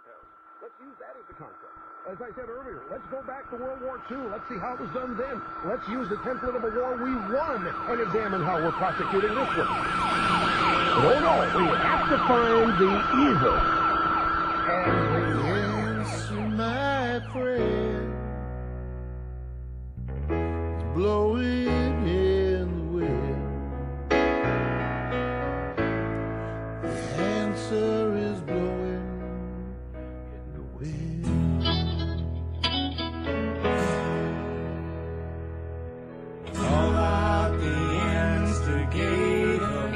pounds. Let's use that as the concept. As I said earlier, let's go back to World War II. Let's see how it was done then. Let's use the template of a war we won and examine how we're prosecuting this one. But oh no, we have to find the evil. And yes, my friend, it's blowing in the wind. The answer is blowing in the wind. All about the instigator,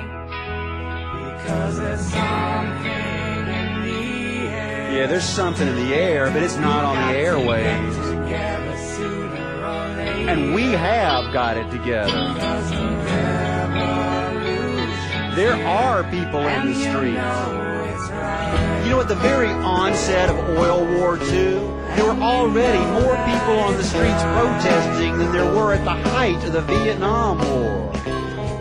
because there's something in the air. Yeah, there's something in the air, but it's not on the airwaves. And we have got it together. There are people in the streets. You know, at the very onset of Oil War II, there were already more people on the streets protesting than there were at the height of the Vietnam War.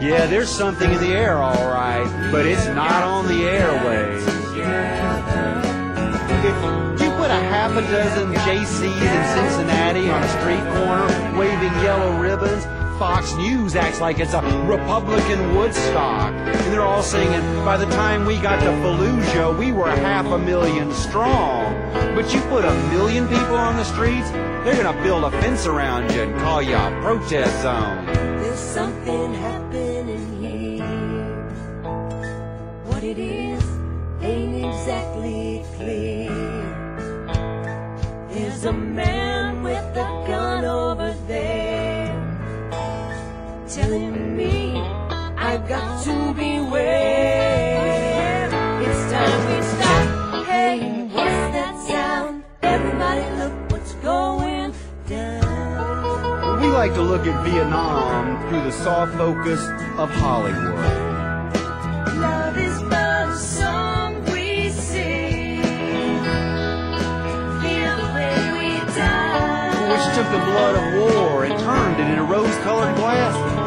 Yeah, there's something in the air, all right, but it's not on the airwaves. If you put a half a dozen JCs in Cincinnati on a street corner waving yellow ribbons, Fox News acts like it's a Republican Woodstock. And they're all singing, by the time we got to Fallujah, we were 500,000 strong. But you put 1 million people on the streets, they're going to build a fence around you and call you a protest zone. There's something happening here. What it is ain't exactly clear. There's a man with a gun over there telling me I've got to beware. It's time we stop. Hey, what's that sound? Everybody look what's going down. We like to look at Vietnam through the soft focus of Hollywood. Love is the song we sing. Feel the way we die. Which took the blood of war and turned it into rose-colored glasses.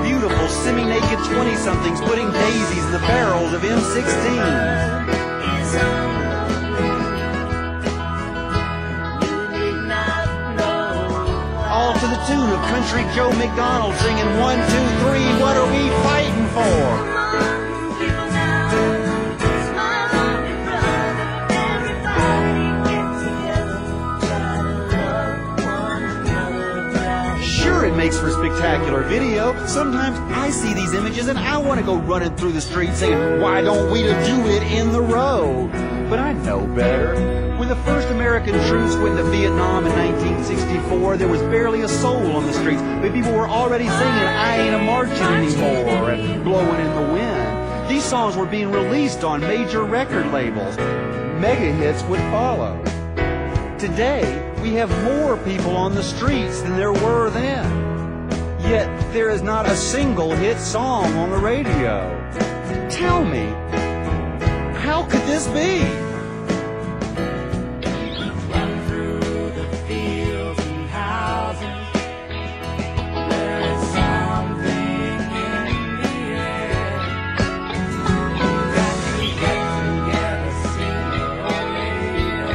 Beautiful semi-naked 20-somethings putting daisies in the barrels of M16s. All to the tune of Country Joe McDonald singing 1, 2, 3, what are we fighting for? It makes for spectacular video. Sometimes I see these images and I want to go running through the street saying, why don't we do it in the road? But I know better. When the first American troops went to Vietnam in 1964, there was barely a soul on the streets, but people were already singing I Ain't A-Marching Anymore and Blowing in the Wind. These songs were being released on major record labels. Mega hits would follow. Today, we have more people on the streets than there were then. Yet, there is not a single hit song on the radio. Tell me, how could this be? Run through the fields and houses. There is something in the air. You've got to get together sooner or later,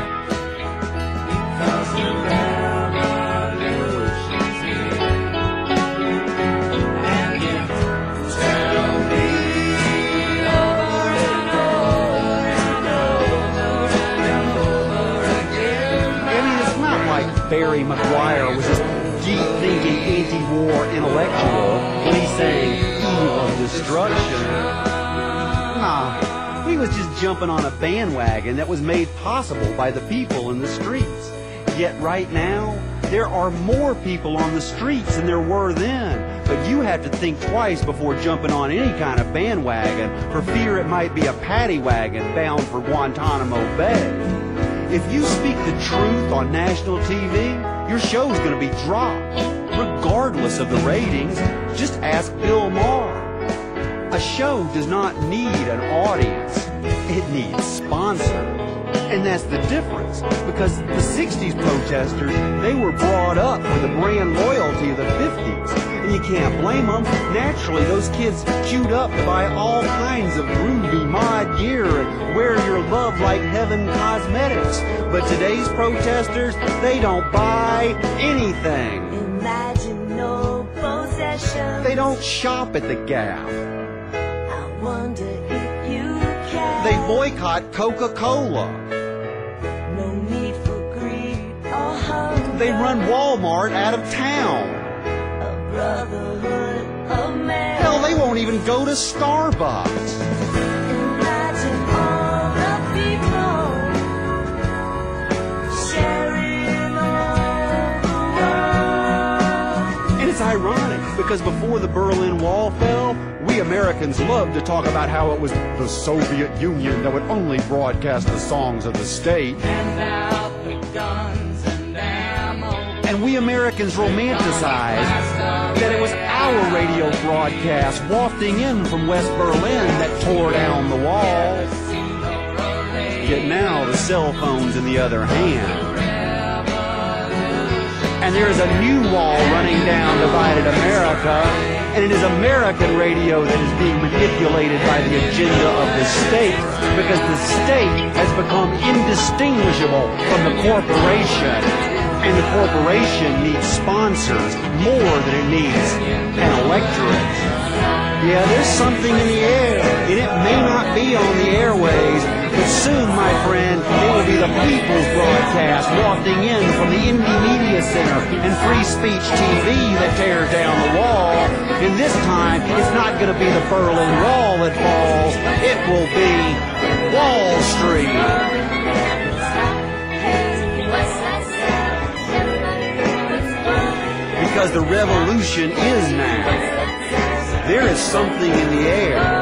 because the revolution's here. And you tell me over and over and over and over again. I mean, it's not like Barry McGuire was this deep-thinking anti-war intellectual when he sang evil destruction. Nah, he was just jumping on a bandwagon that was made possible by the people in the streets. Yet right now, there are more people on the streets than there were then. But you have to think twice before jumping on any kind of bandwagon for fear it might be a paddy wagon bound for Guantanamo Bay. If you speak the truth on national TV, your show's going to be dropped. Regardless of the ratings, just ask Bill Maher. A show does not need an audience. It needs sponsors. And that's the difference, because the 60s protesters, they were brought up with the brand loyalty of the 50s. And you can't blame them. Naturally, those kids queued up to buy all kinds of groovy mod gear and wear your love like heaven cosmetics. But today's protesters, they don't buy anything. Imagine no possession. They don't shop at the Gap. I wonder if you can. They boycott Coca-Cola. No need for greed or hunger. They run Walmart out of town. A brotherhood of man. Hell, they won't even go to Starbucks. Imagine all the people sharing all the world. And it's ironic, because before the Berlin Wall fell, we Americans loved to talk about how it was the Soviet Union that would only broadcast the songs of the state. Hand out the guns and ammo. And we Americans romanticized that it was our radio broadcast wafting in from West Berlin that tore down the wall. Yet now the cell phone's in the other hand. And there is a new wall running down divided America, and it is American radio that is being manipulated by the agenda of the state, because the state has become indistinguishable from the corporation, and the corporation needs sponsors more than it needs an electorate. Yeah, there's something in the air, and it may not be on the airways, but soon, my friend, it will be the people's broadcast wafting in from the Indie Media Center and Free Speech TV that tears down the wall. And this time, it's not going to be the Berlin Wall that falls. It will be Wall Street. Because the revolution is now. There is something in the air.